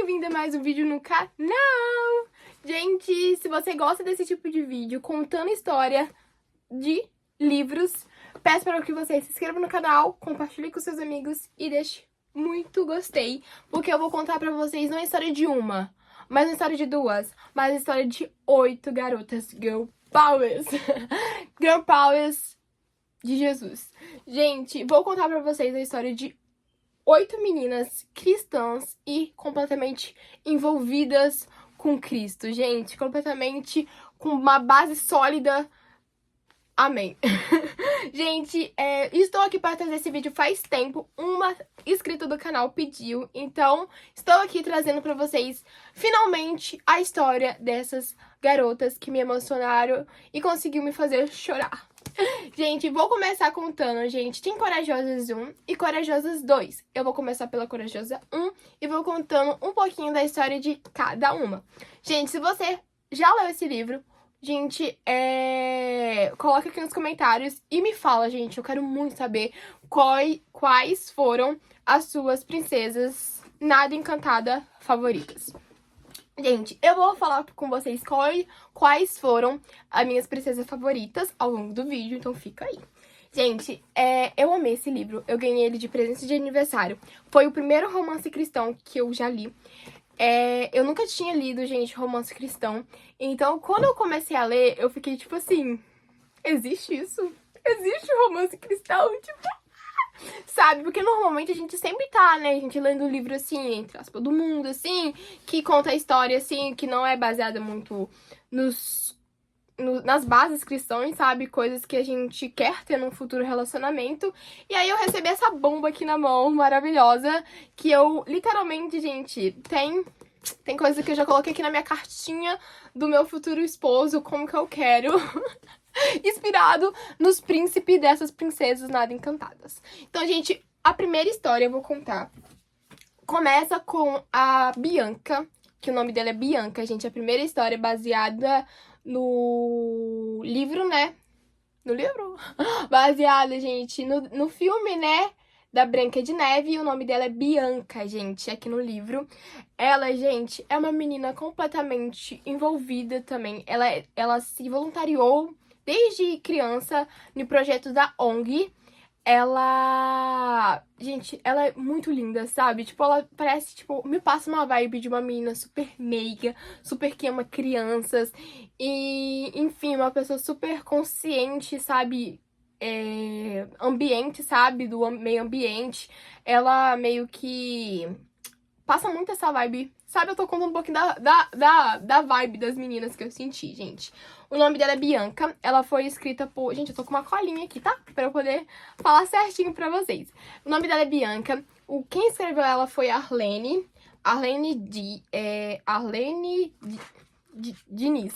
bem-vindo a mais um vídeo no canal! Gente, se você gosta desse tipo de vídeo contando história de livros, peço para que você se inscreva no canal, compartilhe com seus amigos e deixe muito gostei, porque eu vou contar pra vocês não a história de uma, mas a história de duas, mas a história de 8 garotas Girl Powers. Girl Powers de Jesus. Gente, vou contar pra vocês a história de 8 meninas cristãs e completamente envolvidas com Cristo, gente, completamente com uma base sólida. Amém. Gente, estou aqui para trazer esse vídeo faz tempo, uma inscrita do canal pediu, então estou aqui trazendo para vocês, finalmente, a história dessas garotas que me emocionaram e conseguiu me fazer chorar. Gente, vou começar contando, gente, tem Corajosas 1 e Corajosas 2. Eu vou começar pela Corajosa 1 e vou contando um pouquinho da história de cada uma. Gente, se você já leu esse livro, gente, coloca aqui nos comentários e me fala, gente, eu quero muito saber quais foram as suas princesas nada encantada favoritas. Gente, eu vou falar com vocês quais foram as minhas princesas favoritas ao longo do vídeo, então fica aí. Gente, eu amei esse livro, eu ganhei ele de presente de aniversário. Foi o primeiro romance cristão que eu já li. Eu nunca tinha lido, gente, romance cristão. Então, quando eu comecei a ler, eu fiquei tipo assim, existe isso? Existe romance cristão? Tipo... Sabe, porque normalmente a gente sempre tá, né, a gente lendo livro assim, entre aspas, do mundo, assim, que conta a história, assim, que não é baseada muito nas bases cristãs, sabe, coisas que a gente quer ter num futuro relacionamento. E aí eu recebi essa bomba aqui na mão, maravilhosa, que eu, literalmente, gente, tem coisa que eu já coloquei aqui na minha cartinha do meu futuro esposo, como que eu quero... inspirado nos príncipes dessas princesas nada encantadas. Então, gente, a primeira história eu vou contar. Começa com a Bianca, que o nome dela é Bianca, gente. A primeira história é baseada no livro, né? No livro? Baseada, gente, no filme, né? Da Branca de Neve, e o nome dela é Bianca, gente, aqui no livro. Ela, gente, é uma menina completamente envolvida também. Ela se voluntariou desde criança no projeto da ONG. Gente, ela é muito linda, sabe? Tipo, ela parece, tipo, me passa uma vibe de uma menina super meiga, super que ama crianças. E, enfim, uma pessoa super consciente, sabe? Ambiente, sabe? Do meio ambiente. Ela meio que passa muito essa vibe. Sabe, eu tô contando um pouquinho da vibe das meninas que eu senti, gente. O nome dela é Bianca. Ela foi escrita por... Gente, eu tô com uma colinha aqui, tá? Pra eu poder falar certinho pra vocês. O nome dela é Bianca. Quem escreveu ela foi a Arlene. Arlene Diniz.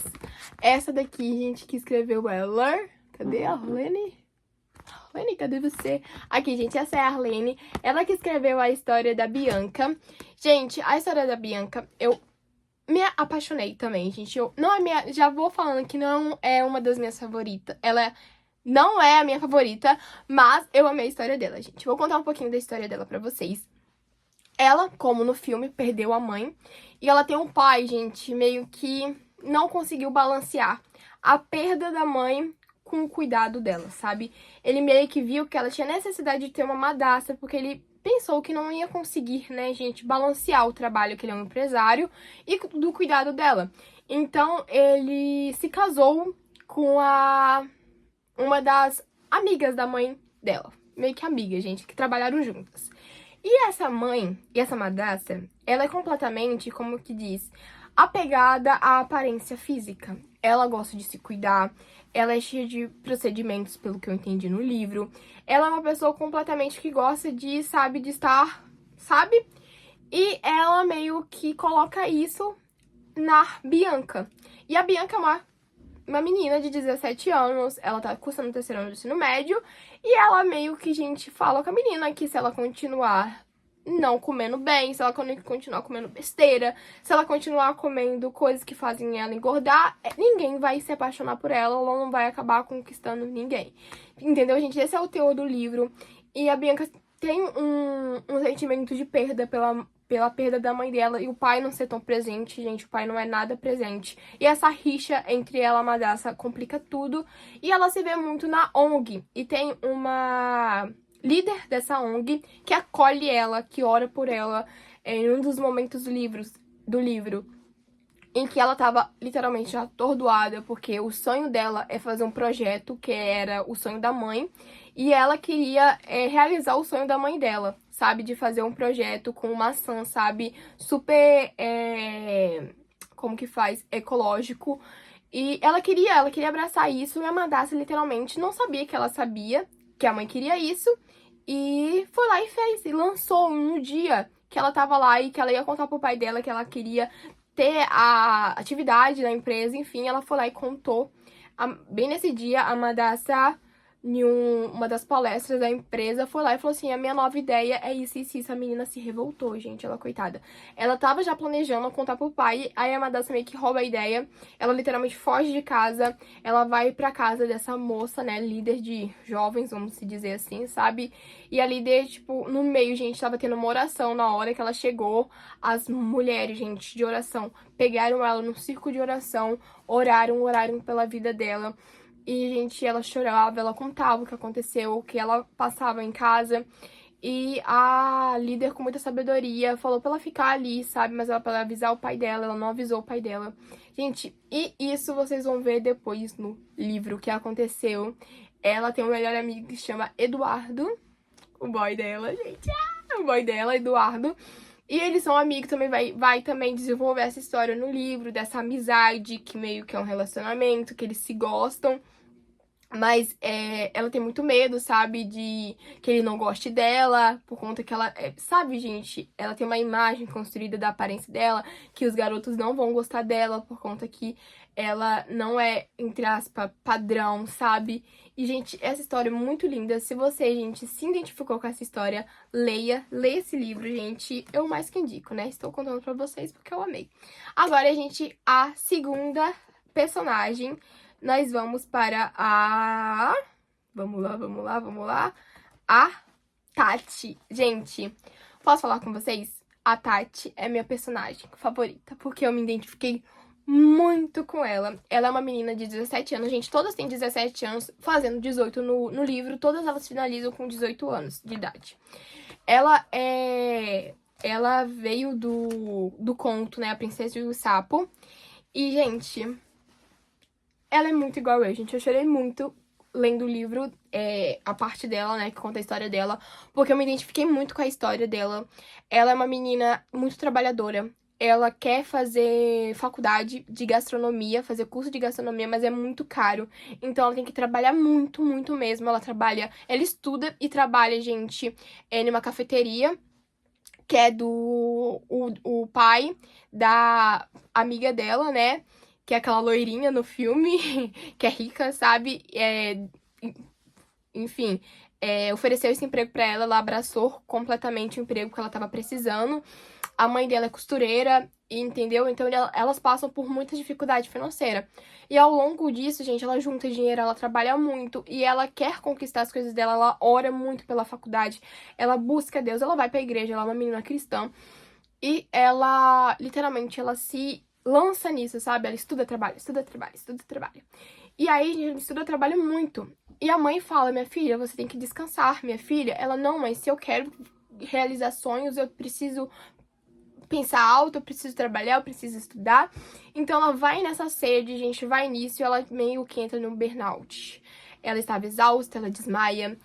Essa daqui, gente, que escreveu ela... Cadê a Arlene? Arlene, cadê você? Aqui, gente, essa é a Arlene. Ela que escreveu a história da Bianca. Gente, a história da Bianca, eu me apaixonei também, gente. Já vou falando que não é uma das minhas favoritas. Ela não é a minha favorita, mas eu amei a história dela, gente. Vou contar um pouquinho da história dela pra vocês. Ela, como no filme, perdeu a mãe. E ela tem um pai, gente, meio que não conseguiu balancear a perda da mãe com o cuidado dela, sabe? Ele meio que viu que ela tinha necessidade de ter uma madrasta, porque ele pensou que não ia conseguir, né, gente, balancear o trabalho, que ele é um empresário, e do cuidado dela. Então, ele se casou com uma das amigas da mãe dela. Meio que amiga, gente, que trabalharam juntas. E essa mãe, e essa madrasta, ela é completamente, como que diz, apegada à aparência física. Ela gosta de se cuidar, ela é cheia de procedimentos, pelo que eu entendi no livro. Ela é uma pessoa completamente que gosta de, sabe, de estar, sabe? E ela meio que coloca isso na Bianca. E a Bianca é uma menina de 17 anos, ela tá cursando o terceiro ano do ensino médio, e ela meio que, gente, fala com a menina que se ela continuar não comendo bem, se ela continuar comendo besteira, se ela continuar comendo coisas que fazem ela engordar, ninguém vai se apaixonar por ela, ela não vai acabar conquistando ninguém. Entendeu, gente? Esse é o teor do livro. E a Bianca tem um sentimento de perda pela perda da mãe dela e o pai não ser tão presente, gente, o pai não é nada presente. E essa rixa entre ela e a Madassa complica tudo. E ela se vê muito na ONG. E tem uma líder dessa ONG que acolhe ela, que ora por ela em um dos momentos do livro em que ela tava literalmente atordoada, porque o sonho dela é fazer um projeto que era o sonho da mãe, e ela queria realizar o sonho da mãe dela, sabe? De fazer um projeto com maçã, sabe? Super, como que faz? Ecológico. E ela queria abraçar isso, e a Madassa literalmente não sabia que ela sabia que a mãe queria isso, e foi lá e fez, e lançou no dia que ela tava lá e que ela ia contar pro pai dela que ela queria ter a atividade da empresa, enfim, ela foi lá e contou. Bem nesse dia, a Madassa, em uma das palestras da empresa, foi lá e falou assim, a minha nova ideia é isso e isso. A menina se revoltou, gente, ela, coitada. Ela tava já planejando contar pro pai, aí a Madassa meio que rouba a ideia, ela literalmente foge de casa, ela vai pra casa dessa moça, né, líder de jovens, vamos se dizer assim, sabe? E a líder, tipo, no meio, gente, tava tendo uma oração na hora que ela chegou, as mulheres, gente, de oração, pegaram ela no circo de oração, oraram pela vida dela. E, gente, ela chorava, ela contava o que aconteceu, o que ela passava em casa. E a líder, com muita sabedoria, falou pra ela ficar ali, sabe? Mas ela pra avisar o pai dela, ela não avisou o pai dela. Gente, e isso vocês vão ver depois no livro que aconteceu. Ela tem um melhor amigo que se chama Eduardo, o boy dela, gente. O boy dela, Eduardo. E eles são amigos, também vai também desenvolver essa história no livro, dessa amizade, que meio que é um relacionamento, que eles se gostam. Mas ela tem muito medo, sabe, de que ele não goste dela, por conta que ela... sabe, gente, ela tem uma imagem construída da aparência dela, que os garotos não vão gostar dela, por conta que ela não é, entre aspas, padrão, sabe? E, gente, essa história é muito linda. Se você, gente, se identificou com essa história, leia esse livro, gente. Eu mais que indico, né? Estou contando pra vocês porque eu amei. Agora, gente, a segunda personagem... Nós vamos para a... Vamos lá. A Tati. Gente, posso falar com vocês? A Tati é minha personagem favorita, porque eu me identifiquei muito com ela. Ela é uma menina de 17 anos. Gente, todas têm 17 anos, fazendo 18 no livro. Todas elas finalizam com 18 anos de idade. Ela veio do conto, né? A Princesa e o Sapo. E, gente... Ela é muito igual eu, gente. Eu chorei muito lendo o livro, a parte dela, né, que conta a história dela, porque eu me identifiquei muito com a história dela. Ela é uma menina muito trabalhadora. Ela quer fazer faculdade de gastronomia, fazer curso de gastronomia, mas é muito caro. Então ela tem que trabalhar muito, muito mesmo. Ela estuda e trabalha, gente, numa cafeteria, que é o pai da amiga dela, né? Que é aquela loirinha no filme, que é rica, sabe? Enfim, ofereceu esse emprego pra ela, ela abraçou completamente o emprego que ela tava precisando. A mãe dela é costureira, entendeu? Então elas passam por muita dificuldade financeira. E ao longo disso, gente, ela junta dinheiro, ela trabalha muito e ela quer conquistar as coisas dela, ela ora muito pela faculdade, ela busca Deus, ela vai pra igreja, ela é uma menina cristã. E ela, literalmente, ela se lança nisso, sabe? Ela estuda, trabalha. E aí, gente, ela estuda, trabalha muito. E a mãe fala, minha filha, você tem que descansar. Minha filha, ela, não, mas se eu quero realizar sonhos, eu preciso pensar alto, eu preciso trabalhar, eu preciso estudar. Então ela vai nessa sede, gente, vai nisso e ela meio que entra no burnout. Ela estava exausta, ela desmaia.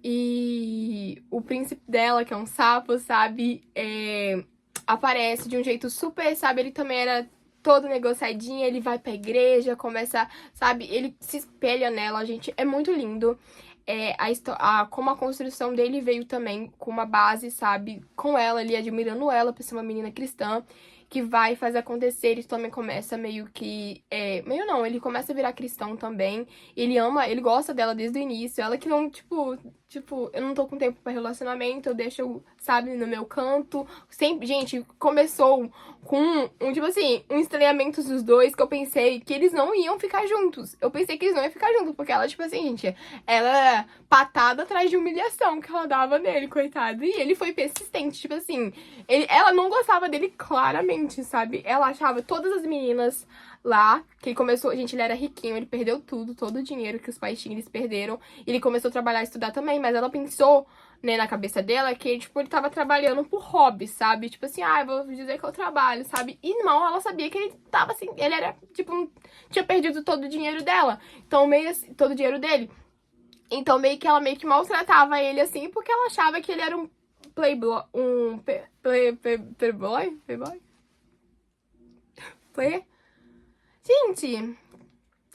E o príncipe dela, que é um sapo, sabe, aparece de um jeito super, sabe, ele também era todo negociadinho, ele vai pra igreja, começa, sabe, ele se espelha nela, gente, é muito lindo. Como a construção dele veio também com uma base, sabe, com ela, ali admirando ela por ser uma menina cristã, que vai fazer acontecer. Ele também começa meio que... meio não, ele começa a virar cristão também. Ele ama, ele gosta dela desde o início. Ela que não, tipo, eu não tô com tempo pra relacionamento, eu deixo, sabe, no meu canto. Sempre, gente, começou com tipo assim, um estranhamento dos dois que eu pensei que eles não iam ficar juntos. Eu pensei que eles não iam ficar juntos, porque ela, tipo assim, gente, ela patada atrás de humilhação que ela dava nele, coitado. E ele foi persistente, tipo assim, ela não gostava dele claramente, sabe? Ela achava todas as meninas lá, que ele começou, gente, ele era riquinho, ele perdeu tudo, todo o dinheiro que os pais tinham, eles perderam. E ele começou a trabalhar e estudar também, mas ela pensou, né, na cabeça dela que, tipo, ele tava trabalhando por hobby, sabe? Tipo assim, eu vou dizer que eu trabalho, sabe? E não, ela sabia que ele tava assim, ele era, tipo, tinha perdido todo o dinheiro dela. Então, meio assim, todo o dinheiro dele. Então, meio que ela meio que maltratava ele, assim, porque ela achava que ele era um playboy, playboy? Gente,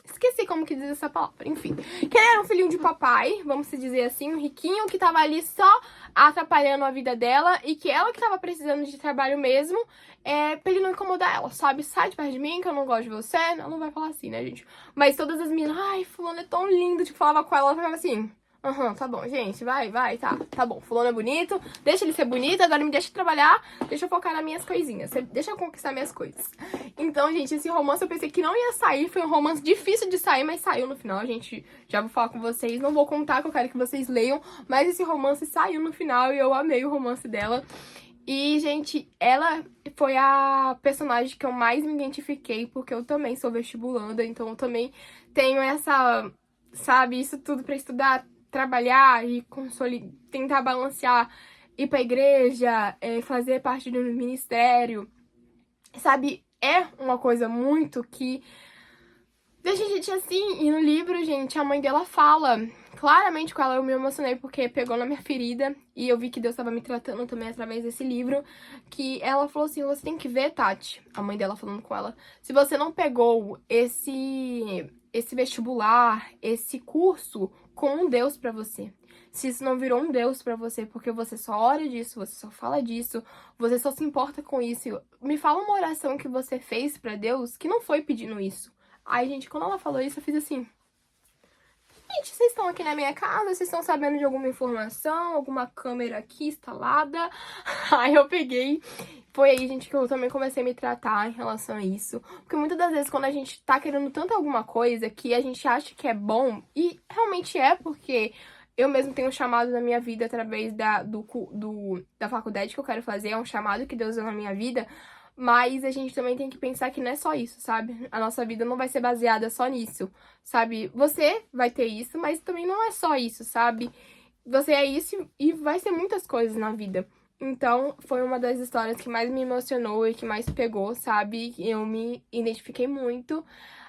esqueci como que diz essa palavra, enfim. Que ele era um filhinho de papai, vamos se dizer assim, um riquinho que tava ali só atrapalhando a vida dela e que ela que tava precisando de trabalho mesmo, pra ele não incomodar ela, sabe? Sai de perto de mim que eu não gosto de você. Ela não vai falar assim, né, gente? Mas todas as meninas, ai, fulano é tão lindo, tipo, falava com ela ficava assim... Tá bom, gente, vai, tá bom, fulano é bonito, deixa ele ser bonito, agora me deixa trabalhar, deixa eu focar nas minhas coisinhas, deixa eu conquistar minhas coisas. Então, gente, esse romance eu pensei que não ia sair, foi um romance difícil de sair, mas saiu no final, gente, já vou falar com vocês, não vou contar, que eu quero que vocês leiam, mas esse romance saiu no final e eu amei o romance dela. E, gente, ela foi a personagem que eu mais me identifiquei, porque eu também sou vestibulanda, então eu também tenho essa, sabe, isso tudo pra estudar, trabalhar e tentar balancear, ir pra igreja, fazer parte do ministério, sabe? É uma coisa muito que deixa a gente assim. E no livro, gente, a mãe dela fala claramente com ela, eu me emocionei porque pegou na minha ferida e eu vi que Deus estava me tratando também através desse livro, que ela falou assim, você tem que ver, Tati, a mãe dela falando com ela, se você não pegou esse vestibular, esse curso com um Deus pra você. Se isso não virou um Deus pra você, porque você só ora disso, você só fala disso, você só se importa com isso. Me fala uma oração que você fez pra Deus que não foi pedindo isso. Aí, gente, quando ela falou isso, eu fiz assim... Gente, vocês estão aqui na minha casa, vocês estão sabendo de alguma informação, alguma câmera aqui instalada? Aí eu peguei... Foi aí, gente, que eu também comecei a me tratar em relação a isso. Porque muitas das vezes, quando a gente tá querendo tanto alguma coisa que a gente acha que é bom, e realmente é, porque eu mesmo tenho um chamado na minha vida através da faculdade que eu quero fazer, é um chamado que Deus deu na minha vida, mas a gente também tem que pensar que não é só isso, sabe? A nossa vida não vai ser baseada só nisso, sabe? Você vai ter isso, mas também não é só isso, sabe? Você é isso e vai ser muitas coisas na vida. Então, foi uma das histórias que mais me emocionou e que mais pegou, sabe? Eu me identifiquei muito.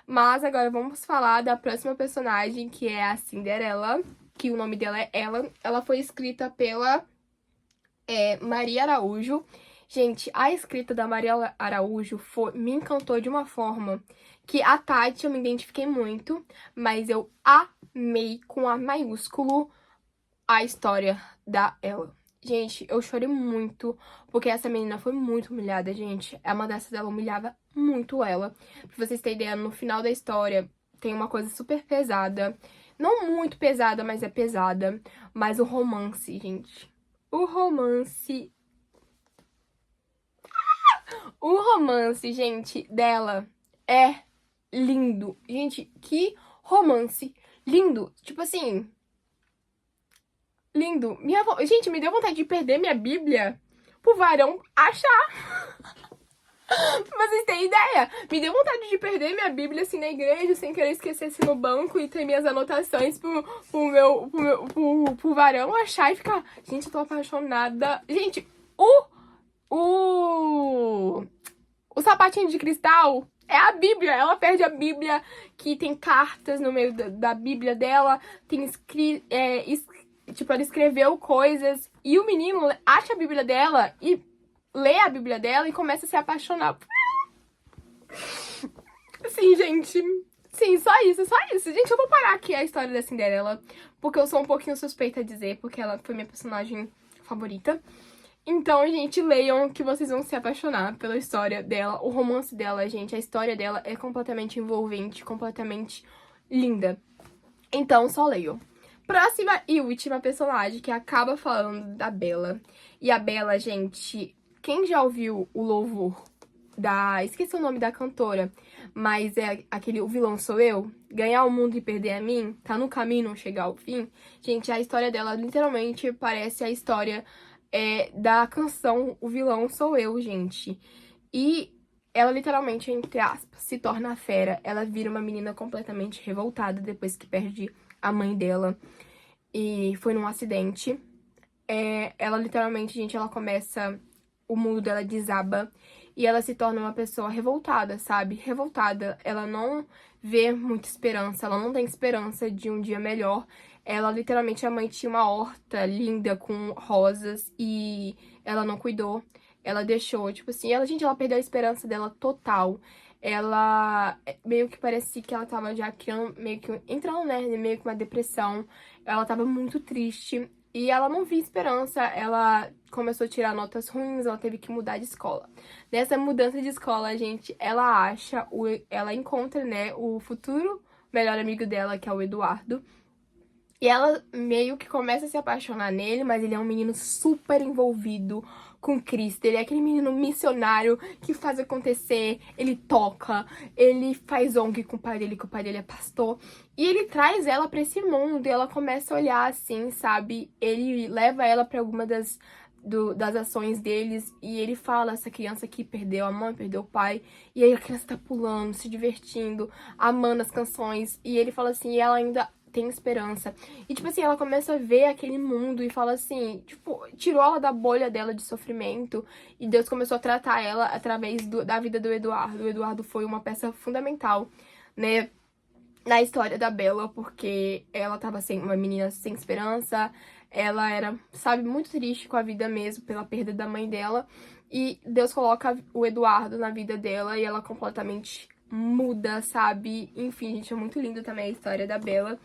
Mas agora vamos falar da próxima personagem, que é a Cinderela, que o nome dela é Ela. Ela foi escrita pela Maria Araújo. Gente, a escrita da Maria Araújo me encantou de uma forma que a Tati eu me identifiquei muito, mas eu amei com A maiúsculo a história da Ela. Gente, eu chorei muito, porque essa menina foi muito humilhada, gente. A madrasta dela humilhava muito ela. Pra vocês terem ideia, no final da história tem uma coisa super pesada. Não muito pesada, mas é pesada. Mas o romance, gente. O romance... O romance, gente, dela é lindo. Gente, que romance lindo. Tipo assim... Lindo. Gente, me deu vontade de perder minha Bíblia pro Varão achar. Pra vocês terem ideia. Me deu vontade de perder minha Bíblia assim na igreja, sem querer esquecer assim no banco e ter minhas anotações pro Varão achar e ficar... Gente, eu tô apaixonada. Gente, o sapatinho de cristal é a Bíblia. Ela perde a Bíblia, que tem cartas no meio da Bíblia dela, tem tipo, ela escreveu coisas e o menino acha a Bíblia dela e lê a Bíblia dela e começa a se apaixonar. Sim, gente. Sim, só isso, só isso. Gente, eu vou parar aqui a história da Cinderela, porque eu sou um pouquinho suspeita a dizer, porque ela foi minha personagem favorita. Então, gente, leiam que vocês vão se apaixonar pela história dela, o romance dela, gente. A história dela é completamente envolvente, completamente linda. Então, só leiam. Próxima e última personagem que acaba falando da Bella. E a Bella, gente, quem já ouviu o louvor da... Esqueci o nome da cantora, mas é aquele O Vilão Sou Eu? Ganhar o mundo e perder a mim? Tá no caminho, não chegar ao fim? Gente, a história dela literalmente parece a história da canção O Vilão Sou Eu, gente. E ela literalmente, entre aspas, se torna a fera. Ela vira uma menina completamente revoltada depois que perde a mãe dela. E foi num acidente. Ela literalmente, gente, ela começa... O mundo dela desaba. E ela se torna uma pessoa revoltada, sabe? Revoltada. Ela não vê muita esperança. Ela não tem esperança de um dia melhor. Ela, literalmente, a mãe tinha uma horta linda com rosas e ela não cuidou. Ela deixou, tipo assim, gente, ela perdeu a esperança dela total. Ela meio que parecia que ela tava já criando, meio que entrando, né, meio que uma depressão. Ela tava muito triste e ela não via esperança. Ela começou a tirar notas ruins, ela teve que mudar de escola. Nessa mudança de escola, gente, ela encontra, né, o futuro melhor amigo dela, que é o Eduardo. E ela meio que começa a se apaixonar nele, mas ele é um menino super envolvido com Cristo. Ele é aquele menino missionário que faz acontecer, ele toca, ele faz ONG com o pai dele, que o pai dele é pastor. E ele traz ela pra esse mundo e ela começa a olhar assim, sabe? Ele leva ela pra alguma das ações deles e ele fala, essa criança aqui perdeu a mãe, perdeu o pai, e aí a criança tá pulando, se divertindo, amando as canções, e ele fala assim, e ela ainda tem esperança. E, tipo assim, ela começa a ver aquele mundo e fala assim, tipo, tirou ela da bolha dela de sofrimento e Deus começou a tratar ela através da vida do Eduardo. O Eduardo foi uma peça fundamental, né, na história da Bella, porque ela tava uma menina sem esperança, ela era, sabe, muito triste com a vida mesmo, pela perda da mãe dela, e Deus coloca o Eduardo na vida dela e ela completamente muda, sabe? Enfim, gente, é muito linda também a história da Bella.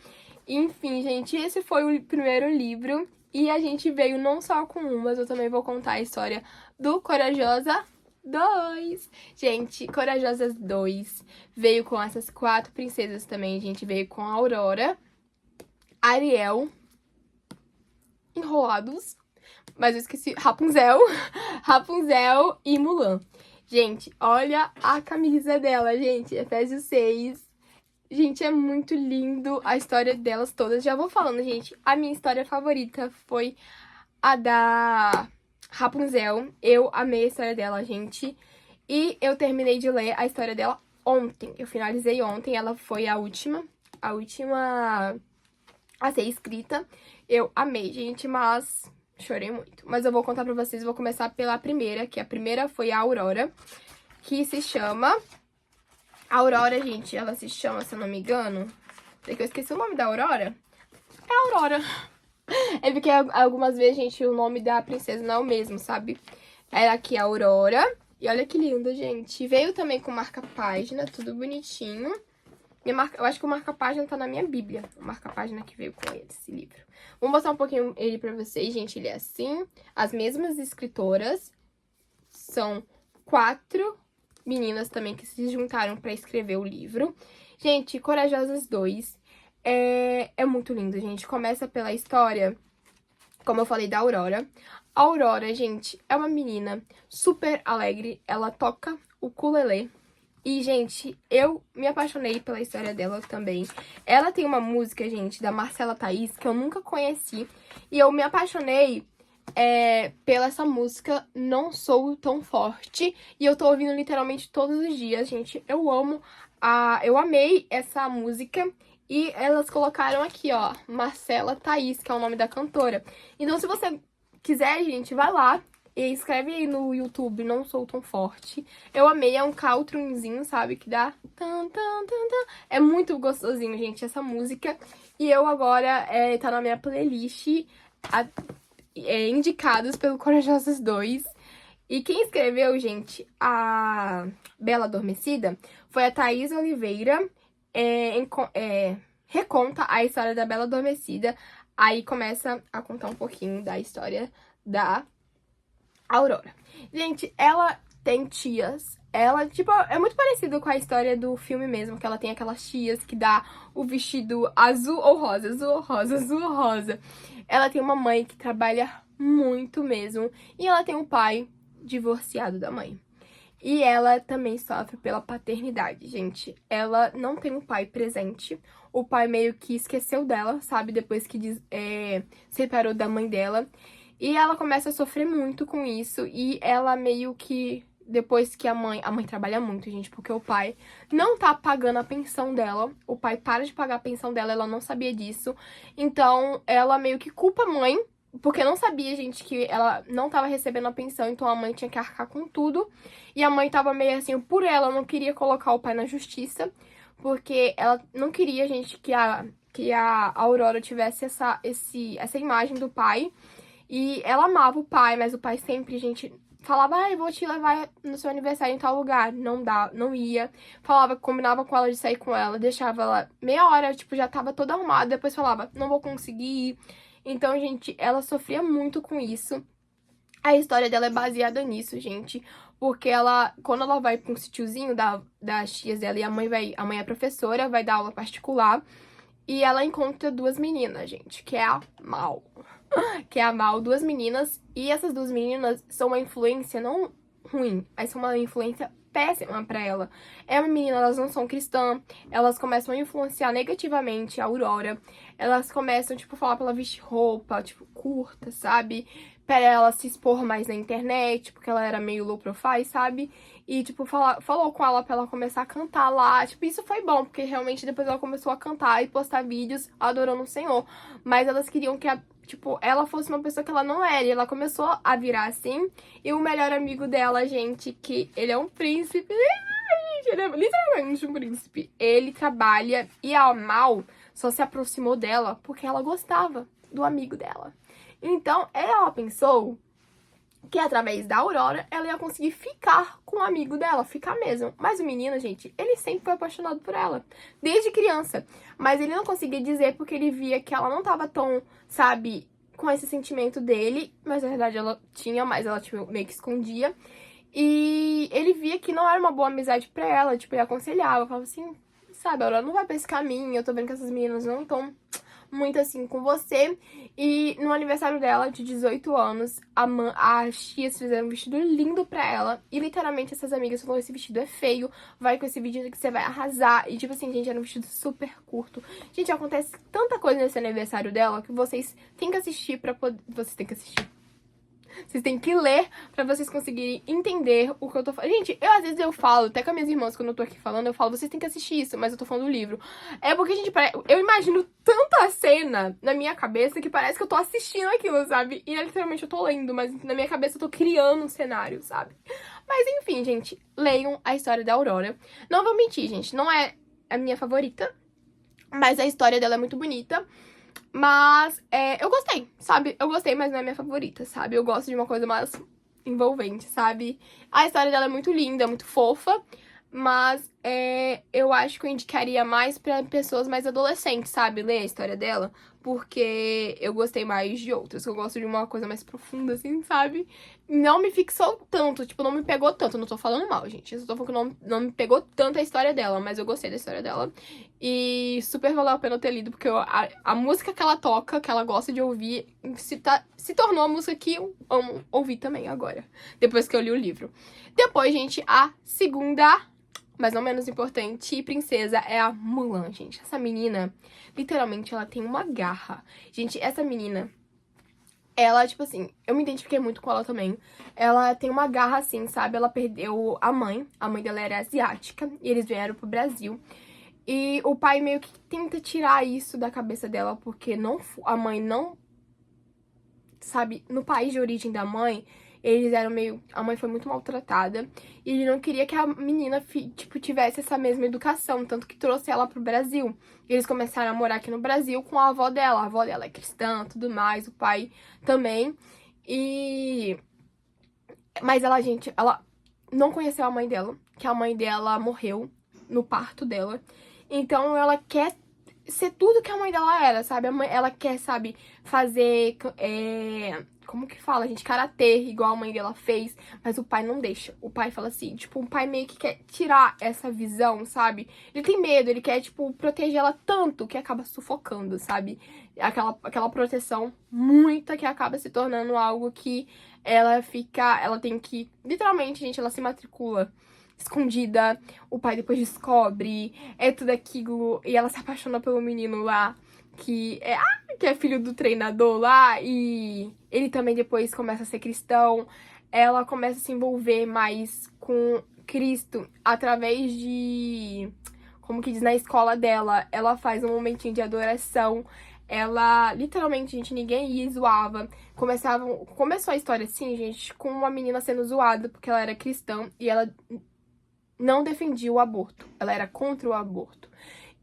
Enfim, gente, esse foi o primeiro livro. E a gente veio não só com um, mas eu também vou contar a história do Corajosa 2. Gente, Corajosas 2 veio com essas 4 princesas também, gente. Veio com a Aurora, Ariel, Enrolados, mas eu esqueci, Rapunzel, Rapunzel e Mulan. Gente, olha a camisa dela, gente, Efésios 6. Gente, é muito lindo a história delas todas. Já vou falando, gente, a minha história favorita foi a da Rapunzel. Eu amei a história dela, gente. E eu terminei de ler a história dela ontem. Eu finalizei ontem, ela foi a última a ser escrita. Eu amei, gente, mas chorei muito. Mas eu vou contar pra vocês, vou começar pela primeira, que a primeira foi a Aurora, que se chama... A Aurora, gente, ela se chama, se eu não me engano... É que eu esqueci o nome da Aurora. É a Aurora. É porque algumas vezes, gente, o nome da princesa não é o mesmo, sabe? Era aqui a Aurora. E olha que lindo, gente. Veio também com marca-página, tudo bonitinho. Eu acho que o marca-página tá na minha bíblia. O marca-página que veio com ele, esse livro. Vou mostrar um pouquinho ele pra vocês, gente. Ele é assim. As mesmas escritoras. São 4 meninas também que se juntaram pra escrever o livro. Gente, Corajosas 2 é muito lindo, gente. Começa pela história, como eu falei, da Aurora. A Aurora, gente, é uma menina super alegre. Ela toca o ukulele. E, gente, eu me apaixonei pela história dela também. Ela tem uma música, gente, da Marcela Thaís, que eu nunca conheci. E eu me apaixonei pela essa música Não Sou Tão Forte. E eu tô ouvindo literalmente todos os dias, gente. Eu amei essa música. E elas colocaram aqui, ó, Marcela Thaís, que é o nome da cantora. Então, se você quiser, gente, vai lá e escreve aí no YouTube, Não Sou Tão Forte. Eu amei, é um countryzinho, sabe, que dá... Tan, tan, tan, tan. É muito gostosinho, gente, essa música. E eu agora, tá na minha playlist, indicados pelo Corajosos 2. E quem escreveu, gente, a Bela Adormecida foi a Thaís Oliveira. Reconta a história da Bela Adormecida. Aí começa a contar um pouquinho da história da Aurora. Gente, ela tem tias. Ela, tipo, é muito parecido com a história do filme mesmo, que ela tem aquelas tias que dá o vestido azul ou rosa, azul ou rosa, azul ou rosa. Ela tem uma mãe que trabalha muito mesmo. E ela tem um pai divorciado da mãe. E ela também sofre pela paternidade, gente. Ela não tem um pai presente. O pai meio que esqueceu dela, sabe? Depois que separou da mãe dela. E ela começa a sofrer muito com isso. E ela meio que, depois que a mãe trabalha muito, gente, porque o pai não tá pagando a pensão dela. O pai para de pagar a pensão dela, ela não sabia disso. Então, ela meio que culpa a mãe, porque não sabia, gente, que ela não tava recebendo a pensão, então a mãe tinha que arcar com tudo. E a mãe tava meio assim, por ela, não queria colocar o pai na justiça, porque ela não queria, gente, que a Aurora tivesse essa imagem do pai. E ela amava o pai, mas o pai sempre, gente, falava, ai, vou te levar no seu aniversário em tal lugar. Não dá, não ia. Falava, combinava com ela de sair com ela, deixava ela meia hora, tipo, já tava toda arrumada, depois falava, não vou conseguir ir. Então, gente, ela sofria muito com isso. A história dela é baseada nisso, gente. Porque ela, quando ela vai pra um sítiozinho das tias dela e a mãe é professora, vai dar aula particular. E ela encontra duas meninas, gente, que é a Mal. Que é a Mal, duas meninas. E essas duas meninas são uma influência não ruim, mas são uma influência péssima pra ela. É uma menina, elas não são cristãs, elas começam a influenciar negativamente a Aurora. Elas começam, tipo, falar pra ela vestir roupa, tipo, curta, sabe? Pra ela se expor mais na internet, porque ela era meio low profile, sabe? E, tipo, falou com ela pra ela começar a cantar lá. Tipo, isso foi bom, porque realmente depois ela começou a cantar e postar vídeos adorando o Senhor. Mas elas queriam que tipo, ela fosse uma pessoa que ela não era. E ela começou a virar assim. E o melhor amigo dela, gente, que ele é um príncipe. Gente, ele é literalmente um príncipe. Ele trabalha e a Mal só se aproximou dela porque ela gostava do amigo dela. Então, ela pensou que através da Aurora ela ia conseguir ficar com o amigo dela, ficar mesmo. Mas o menino, gente, ele sempre foi apaixonado por ela, desde criança. Mas ele não conseguia dizer porque ele via que ela não tava tão, sabe, com esse sentimento dele. Mas na verdade ela tinha, mas ela tipo, meio que escondia. E ele via que não era uma boa amizade pra ela, tipo, ele aconselhava, falava assim, sabe, Aurora, não vai pra esse caminho, eu tô vendo que essas meninas não estão muito assim com você. E no aniversário dela, de 18 anos, as tias fizeram um vestido lindo pra ela. E literalmente essas amigas falaram, esse vestido é feio, vai com esse vestido que você vai arrasar. E tipo assim, gente, era um vestido super curto. Gente, acontece tanta coisa nesse aniversário dela que vocês têm que assistir pra poder... Vocês têm que assistir. Vocês têm que ler pra vocês conseguirem entender o que eu tô falando. Gente, às vezes eu falo, até com as minhas irmãs, quando eu tô aqui falando, eu falo, vocês têm que assistir isso, mas eu tô falando do livro. É porque, gente, eu imagino tanta cena na minha cabeça que parece que eu tô assistindo aquilo, sabe? E literalmente eu tô lendo, mas na minha cabeça eu tô criando um cenário, sabe? Mas enfim, gente, leiam a história da Aurora. Não vou mentir, gente, não é a minha favorita, mas a história dela é muito bonita. Mas eu gostei, sabe? Eu gostei, mas não é minha favorita, sabe? Eu gosto de uma coisa mais envolvente, sabe? A história dela é muito linda, muito fofa, mas eu acho que eu indicaria mais pra pessoas mais adolescentes, sabe? Ler a história dela, porque eu gostei mais de outras. Eu gosto de uma coisa mais profunda, assim, sabe? Não me fixou tanto, tipo, não me pegou tanto. Não tô falando mal, gente. Eu só tô falando que não me pegou tanto a história dela, mas eu gostei da história dela. E super valeu a pena eu ter lido, porque a música que ela toca, que ela gosta de ouvir, se tornou a música que eu amo ouvir também agora, depois que eu li o livro. Depois, gente, a segunda, mas não menos importante, princesa é a Mulan, gente. Essa menina, literalmente, ela tem uma garra. Gente, essa menina, ela, tipo assim, eu me identifiquei muito com ela também. Ela tem uma garra assim, sabe? Ela perdeu a mãe dela era asiática, e eles vieram pro Brasil. E o pai meio que tenta tirar isso da cabeça dela, porque a mãe não... Sabe, no país de origem da mãe, eles eram meio... A mãe foi muito maltratada. E ele não queria que a menina, tipo, tivesse essa mesma educação. Tanto que trouxe ela pro Brasil. E eles começaram a morar aqui no Brasil com a avó dela. A avó dela é cristã, tudo mais. O pai também. Mas ela, gente, ela não conheceu a mãe dela. Que a mãe dela morreu no parto dela. Então ela quer ser tudo que a mãe dela era, sabe? Ela quer, sabe, fazer como que fala, gente? Karatê, igual a mãe dela fez, mas o pai não deixa. O pai fala assim, tipo, o pai meio que quer tirar essa visão, sabe? Ele tem medo, ele quer, tipo, proteger ela tanto que acaba sufocando, sabe? Aquela proteção muita que acaba se tornando algo que ela tem que, literalmente, gente, ela se matricula escondida, o pai depois descobre, é tudo aquilo, e ela se apaixona pelo menino lá, que é filho do treinador lá, e ele também depois começa a ser cristão. Ela começa a se envolver mais com Cristo através de, como que diz, na escola dela, ela faz um momentinho de adoração. Ela, literalmente, gente, ninguém ia e zoava. Começou a história assim, gente, com uma menina sendo zoada porque ela era cristã e ela não defendia o aborto. Ela era contra o aborto.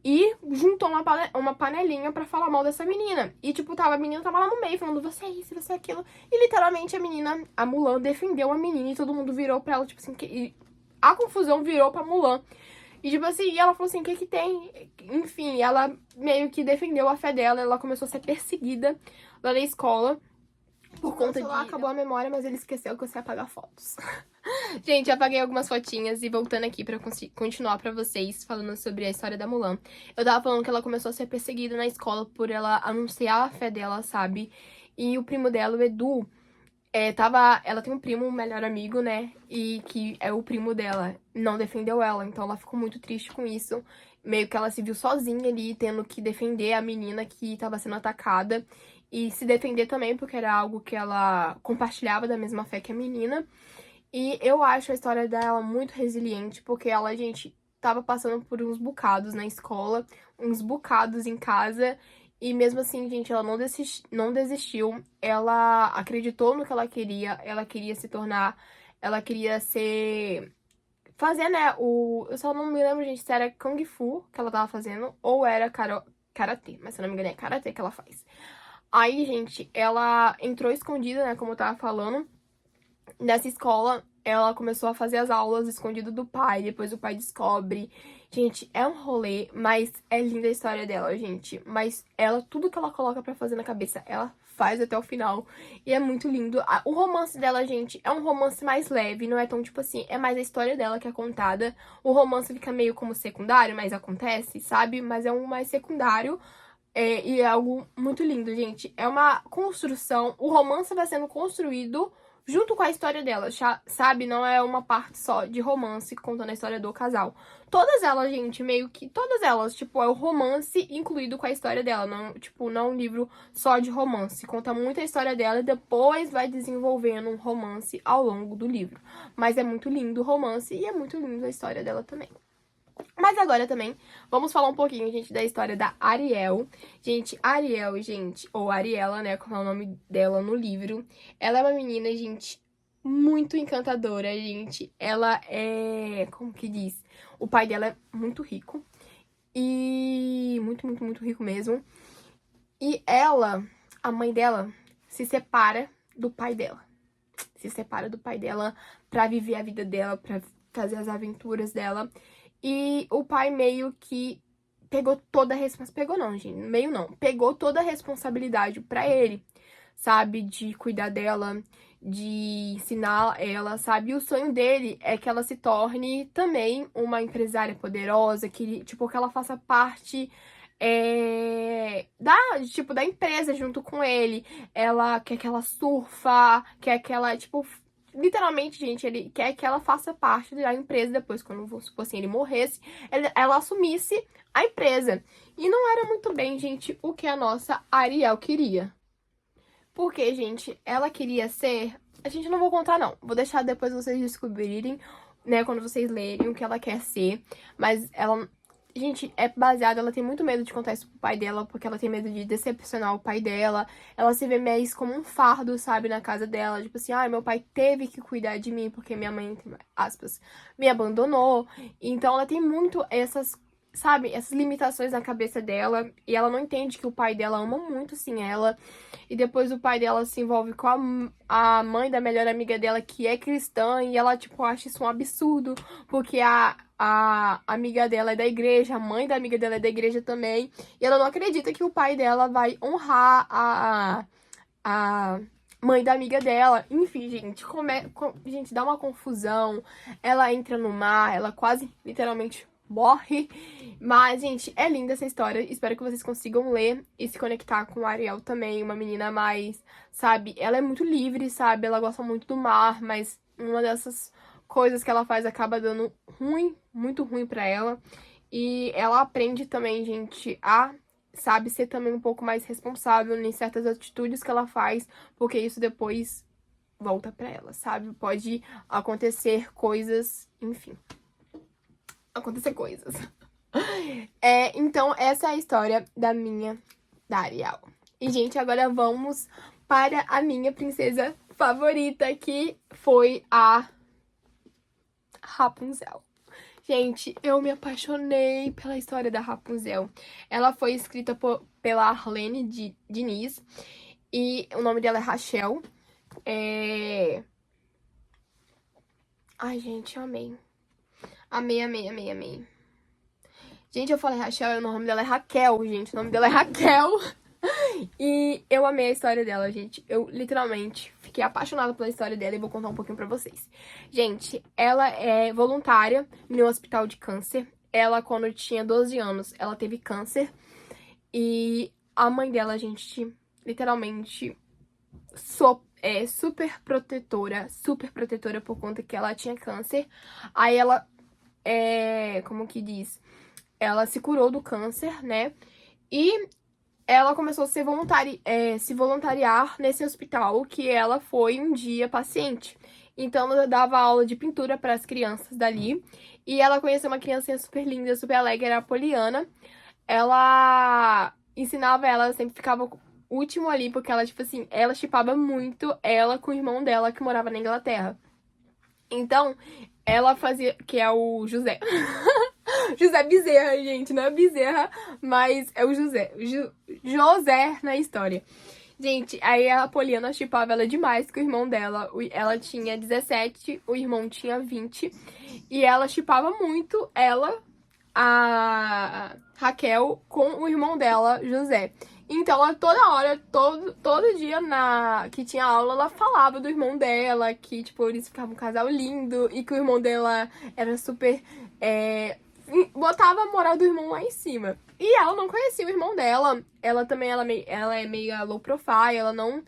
E juntou uma panelinha pra falar mal dessa menina. E, tipo, a menina tava lá no meio, falando, você é isso, você é aquilo. E, literalmente, a Mulan, defendeu a menina e todo mundo virou pra ela, tipo assim, e a confusão virou pra Mulan. E, tipo assim, ela falou assim, o que que tem? Enfim, ela meio que defendeu a fé dela, ela começou a ser perseguida lá na escola. Por conta de... acabou a memória, mas ele esqueceu que você ia apagar fotos. Gente, apaguei algumas fotinhas e voltando aqui pra continuar pra vocês falando sobre a história da Mulan. Eu tava falando que ela começou a ser perseguida na escola por ela anunciar a fé dela, sabe? E o primo dela, o Edu, ela tem um primo, um melhor amigo, né? E que é o primo dela, não defendeu ela, então ela ficou muito triste com isso. Meio que ela se viu sozinha ali, tendo que defender a menina que tava sendo atacada. E se defender também, porque era algo que ela compartilhava da mesma fé que a menina. E eu acho a história dela muito resiliente, porque ela, gente, tava passando por uns bocados na escola, uns bocados em casa, e mesmo assim, gente, ela não desistiu, ela acreditou no que ela queria se tornar, ela queria fazer, né, eu só não me lembro, gente, se era Kung Fu que ela tava fazendo, ou era Karatê, mas se eu não me engano é Karatê que ela faz. Aí, gente, ela entrou escondida, né, como eu tava falando. Nessa escola, ela começou a fazer as aulas escondido do pai, depois o pai descobre. Gente, é um rolê, mas é linda a história dela, gente. Mas tudo que ela coloca pra fazer na cabeça, ela faz até o final. E é muito lindo. O romance dela, gente, é um romance mais leve, não é tão tipo assim, é mais a história dela que é contada. O romance fica meio como secundário, mas acontece, sabe? Mas é um mais secundário. E é algo muito lindo, gente. É uma construção. O romance vai sendo construído junto com a história dela, sabe? Não é uma parte só de romance contando a história do casal. Todas elas, gente, meio que... Todas elas, tipo, é o romance incluído com a história dela. Não, tipo, não é um livro só de romance. Conta muito a história dela e depois vai desenvolvendo um romance ao longo do livro. Mas é muito lindo o romance e é muito lindo a história dela também. Mas agora também, vamos falar um pouquinho, gente, da história da Ariel. Gente, Ariel, gente, ou Ariela, né, como é o nome dela no livro. Ela é uma menina, gente, muito encantadora, gente. Ela é, como que diz? O pai dela é muito rico. E muito, muito, muito rico mesmo. E ela, a mãe dela, se separa do pai dela. Se separa do pai dela pra viver a vida dela, pra fazer as aventuras dela. E o pai meio que pegou toda a responsabilidade. Pegou não, gente. Meio não. Pegou toda a responsabilidade pra ele, sabe? De cuidar dela, de ensinar ela, sabe? E o sonho dele é que ela se torne também uma empresária poderosa, que ela faça parte da empresa junto com ele. Ela quer que ela surfa, quer que ela, literalmente, gente, ele quer que ela faça parte da empresa depois, quando, vamos supor assim, ele morresse, ela assumisse a empresa. E não era muito bem, gente, o que a nossa Ariel queria. Porque, gente, ela queria ser... A gente não vou contar, não. Vou deixar depois vocês descobrirem, né, quando vocês lerem o que ela quer ser. Mas ela... Gente, é baseada, ela tem muito medo de contar isso pro pai dela, porque ela tem medo de decepcionar o pai dela. Ela se vê meio como um fardo, sabe, na casa dela. Tipo assim, meu pai teve que cuidar de mim, porque minha mãe, entre aspas, me abandonou. Então ela tem muito essas limitações na cabeça dela. E ela não entende que o pai dela ama muito, sim, ela. E depois o pai dela se envolve com a mãe da melhor amiga dela, que é cristã. E ela, acha isso um absurdo, porque a amiga dela é da igreja, a mãe da amiga dela é da igreja também. E ela não acredita que o pai dela vai honrar a mãe da amiga dela. Enfim, gente, gente, dá uma confusão. Ela entra no mar, ela quase, literalmente, morre. Mas, gente, é linda essa história. Espero que vocês consigam ler e se conectar com a Ariel também. Uma menina mais, sabe? Ela é muito livre, sabe? Ela gosta muito do mar, mas uma dessas coisas que ela faz acaba dando ruim, muito ruim pra ela. E ela aprende também, gente, a, sabe, ser também um pouco mais responsável em certas atitudes que ela faz, porque isso depois volta pra ela, sabe? Pode acontecer coisas, enfim, acontecer coisas. Então, essa é a história da Ariel. E, gente, agora vamos para a minha princesa favorita, que foi a Rapunzel. Gente, eu me apaixonei pela história da Rapunzel. Ela foi escrita pela Arlene Diniz e o nome dela é Rachel. Ai, gente, eu amei. Amei, amei, amei, amei. Gente, eu falei Rachel, o nome dela é Raquel, gente. O nome dela é Raquel. E eu amei a história dela, gente. Eu literalmente fiquei apaixonada pela história dela e vou contar um pouquinho pra vocês. Gente, ela é voluntária no hospital de câncer. Ela, quando tinha 12 anos, ela teve câncer. E a mãe dela, gente, literalmente super protetora por conta que ela tinha câncer. Aí ela, como que diz? Ela se curou do câncer, né? E ela começou a se voluntariar nesse hospital que ela foi um dia paciente. Então, ela dava aula de pintura para as crianças dali. E ela conheceu uma criancinha super linda, super alegre, era a Poliana. Ela ensinava ela, sempre ficava último ali, porque ela, tipo assim, ela shippava muito ela com o irmão dela que morava na Inglaterra. Então, ela fazia, que é o José. José Bezerra, gente, não é Bezerra, mas é o José. José na história. Gente, aí a Poliana shippava ela demais com o irmão dela. Ela tinha 17, o irmão tinha 20. E ela shippava muito ela, a Raquel, com o irmão dela, José. Então, ela toda hora, todo dia que tinha aula, ela falava do irmão dela, que, tipo, eles ficavam um casal lindo, e que o irmão dela era super... botava a moral do irmão lá em cima. E ela não conhecia o irmão dela. Ela também, ela é meio low profile, ela não...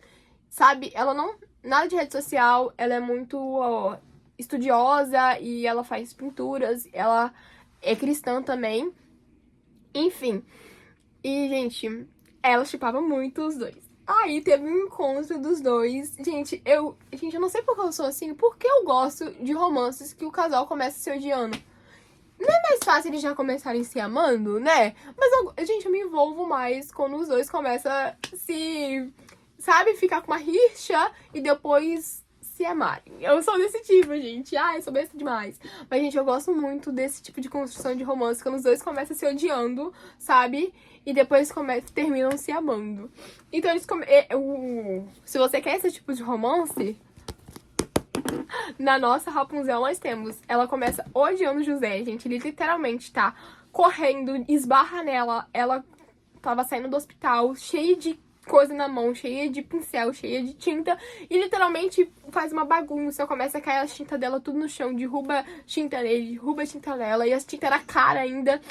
Sabe, ela não... Nada de rede social, ela é muito estudiosa e ela faz pinturas, ela é cristã também. Enfim. E, gente, ela shippava muito os dois. Aí teve um encontro dos dois. Gente, eu não sei por que eu sou assim, porque eu gosto de romances que o casal começa se odiando. Não é mais fácil eles já começarem se amando, né? Mas, gente, eu me envolvo mais quando os dois começam a se, sabe, ficar com uma rixa e depois se amarem. Eu sou desse tipo, gente. Ai, sou besta demais. Mas, gente, eu gosto muito desse tipo de construção de romance, quando os dois começam se odiando, sabe? E depois terminam se amando. Então, se você quer esse tipo de romance... Na nossa Rapunzel nós temos, ela começa odiando o José, gente, ele literalmente tá correndo, esbarra nela, ela tava saindo do hospital, cheia de coisa na mão, cheia de pincel, cheia de tinta, e literalmente faz uma bagunça, começa a cair a tinta dela tudo no chão, derruba tinta nele, derruba tinta dela, e a tinta na cara ainda.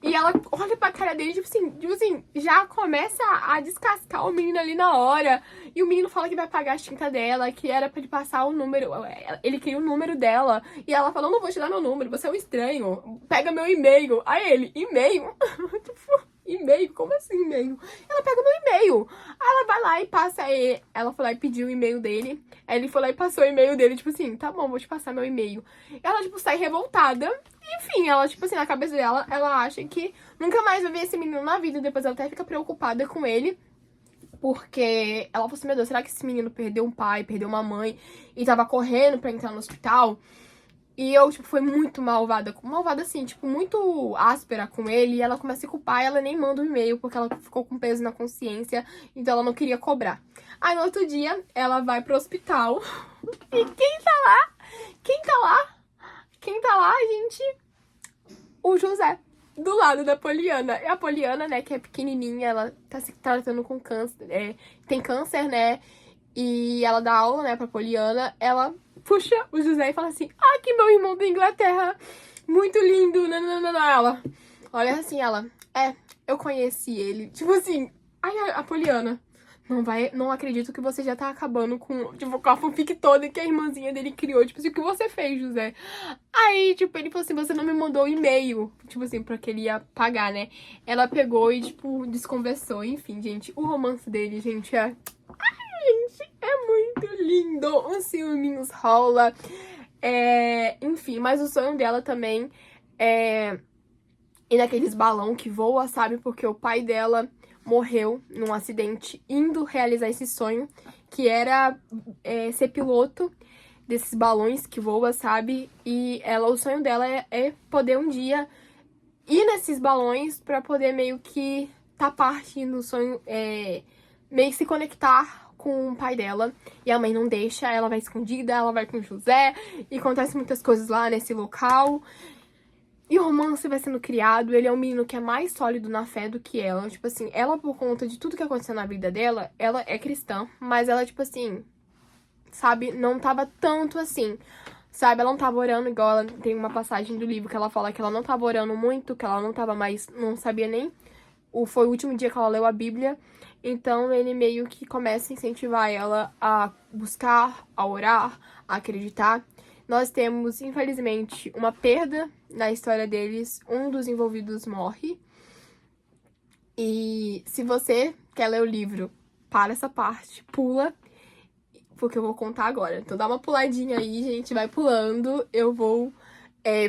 E ela olha pra cara dele, tipo assim, já começa a descascar o menino ali na hora. E o menino fala que vai pagar a tinta dela, que era pra ele passar o número. Ele queria o número dela. E ela fala, não vou te dar meu número, você é um estranho. Pega meu e-mail. Aí ele, e-mail? Tipo, e-mail? Como assim e-mail? Ela pega meu e-mail. Aí ela vai lá e passa. Ela foi lá e pediu o e-mail dele. Aí ele foi lá e passou o e-mail dele, tipo assim, tá bom, vou te passar meu e-mail. Ela, tipo, sai revoltada. Enfim, ela, tipo assim, na cabeça dela, ela acha que nunca mais vai ver esse menino na vida. Depois ela até fica preocupada com ele. Porque ela falou assim, meu Deus, será que esse menino perdeu um pai, perdeu uma mãe e tava correndo pra entrar no hospital? E eu, tipo, fui muito malvada assim, tipo, muito áspera com ele. E ela começa a se culpar e ela nem manda o e-mail porque ela ficou com peso na consciência. Então ela não queria cobrar. Aí no outro dia, ela vai pro hospital. E quem tá lá? Quem tá lá? Quem tá lá, gente? O José. Do lado da Poliana. E a Poliana, né, que é pequenininha, ela tá se tratando com câncer. Tem câncer, né? e ela dá aula, né, pra Poliana, ela puxa o José e fala assim, ah, que meu irmão da Inglaterra, muito lindo, nananana. Ela olha assim, eu conheci ele, tipo assim, ai, a Poliana, não acredito que você já tá acabando com a fanfic toda que a irmãzinha dele criou, tipo assim, o que você fez, José? Aí, tipo, ele falou assim, você não me mandou e-mail, tipo assim, pra que ele ia pagar, né? Ela pegou e, tipo, desconversou, enfim, gente, o romance dele, gente, é muito lindo, os ciúminhos rola, enfim, mas o sonho dela também é ir naqueles balão que voa, sabe? Porque o pai dela morreu num acidente indo realizar esse sonho, que era ser piloto desses balões que voa, sabe? E o sonho dela é poder um dia ir nesses balões pra poder meio que tá parte no sonho, meio que se conectar com o pai dela. E a mãe não deixa, ela vai escondida, ela vai com o José, e acontece muitas coisas lá nesse local. E o romance vai sendo criado, ele é um menino que é mais sólido na fé do que ela. Tipo assim, ela por conta de tudo que aconteceu na vida dela, ela é cristã, mas ela, tipo assim, sabe, não tava tanto assim. Sabe, ela não tava orando igual ela tem uma passagem do livro que ela fala que ela não tava orando muito, que ela não tava mais, não sabia nem. Foi o último dia que ela leu a Bíblia. Então ele meio que começa a incentivar ela a buscar, a orar, a acreditar. Nós temos, infelizmente, uma perda na história deles. Um dos envolvidos morre. E se você quer ler o livro, para essa parte, pula, porque eu vou contar agora. Então dá uma puladinha aí, gente, vai pulando. Eu vou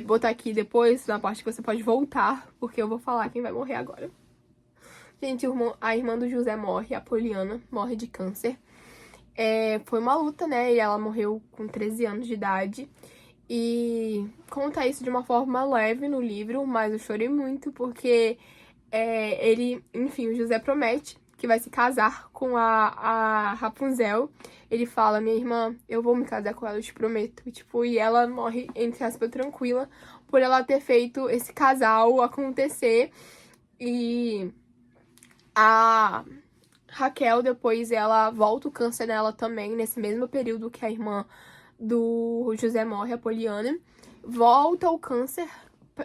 botar aqui depois, na parte que você pode voltar, porque eu vou falar quem vai morrer agora. Gente, a irmã do José morre, a Poliana, morre de câncer. Foi uma luta, né? E ela morreu com 13 anos de idade. E conta isso de uma forma leve no livro, mas eu chorei muito porque enfim, o José promete que vai se casar com a Rapunzel. Ele fala, minha irmã, eu vou me casar com ela, eu te prometo. E ela morre, entre aspas, tranquila, por ela ter feito esse casal acontecer. E a Raquel, depois, ela volta o câncer nela também, nesse mesmo período que a irmã do José morre, a Poliana. Volta o câncer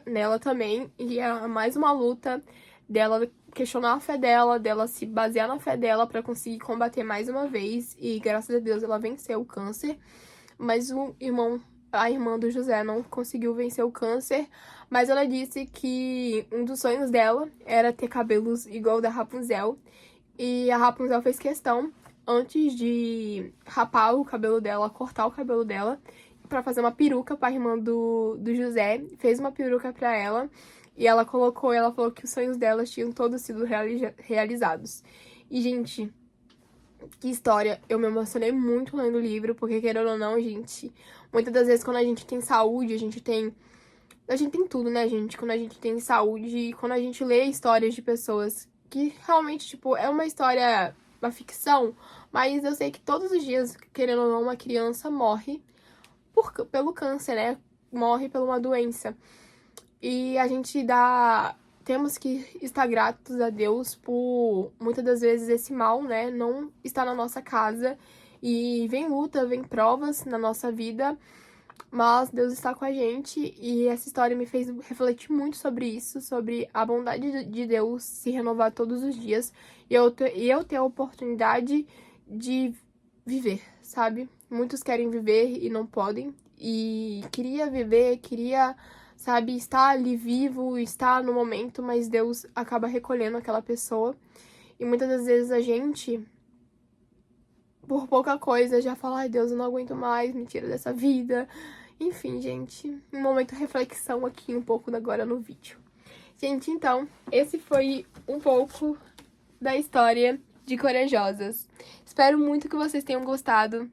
nela também, e é mais uma luta dela questionar a fé dela se basear na fé dela pra conseguir combater mais uma vez. E graças a Deus ela venceu o câncer. Mas a irmã do José não conseguiu vencer o câncer. Mas ela disse que um dos sonhos dela era ter cabelos igual o da Rapunzel. E a Rapunzel fez questão, antes de rapar o cabelo dela, cortar o cabelo dela, pra fazer uma peruca pra irmã do José. Fez uma peruca pra ela. E ela falou que os sonhos dela tinham todos sido realizados. E, gente, que história. Eu me emocionei muito lendo o livro, porque, querendo ou não, gente, muitas das vezes quando a gente tem saúde, a gente tem tudo, né, gente? Quando a gente tem saúde e quando a gente lê histórias de pessoas que realmente, tipo, é uma história, uma ficção, mas eu sei que todos os dias, querendo ou não, uma criança morre pelo câncer, né? Morre por uma doença. E a gente temos que estar gratos a Deus por, muitas das vezes, esse mal, né, não estar na nossa casa. E vem luta, vem provas na nossa vida, mas Deus está com a gente. E essa história me fez refletir muito sobre isso, sobre a bondade de Deus se renovar todos os dias. E eu ter a oportunidade de viver, sabe? Muitos querem viver e não podem. E queria viver, sabe, estar ali vivo, estar no momento, mas Deus acaba recolhendo aquela pessoa. E muitas das vezes a gente, por pouca coisa, já fala, ai Deus, eu não aguento mais, me tira dessa vida. Enfim, gente, um momento de reflexão aqui um pouco agora no vídeo. Gente, então, esse foi um pouco da história de Corajosas. Espero muito que vocês tenham gostado.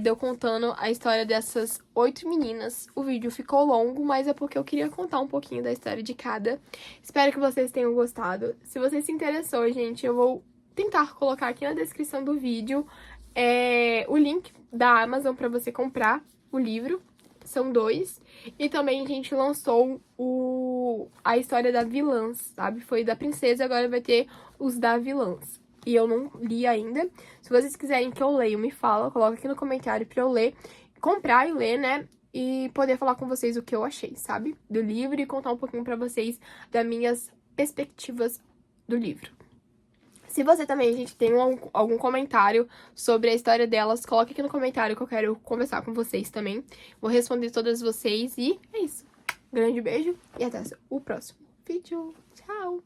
Deu contando a história dessas 8 meninas. O vídeo ficou longo, mas é porque eu queria contar um pouquinho da história de cada. Espero que vocês tenham gostado. Se você se interessou, gente, eu vou tentar colocar aqui na descrição do vídeo o link da Amazon pra você comprar o livro. São 2. E também a gente lançou a história da vilãs, sabe? Foi da princesa, agora vai ter os da vilãs. e eu não li ainda. Se vocês quiserem que eu leia, me fala, coloca aqui no comentário pra eu ler, comprar e ler, né? E poder falar com vocês o que eu achei, sabe? Do livro e contar um pouquinho pra vocês das minhas perspectivas do livro. Se você também, gente, tem algum comentário sobre a história delas, coloque aqui no comentário que eu quero conversar com vocês também. Vou responder todas vocês e é isso. Grande beijo e até o próximo vídeo. Tchau!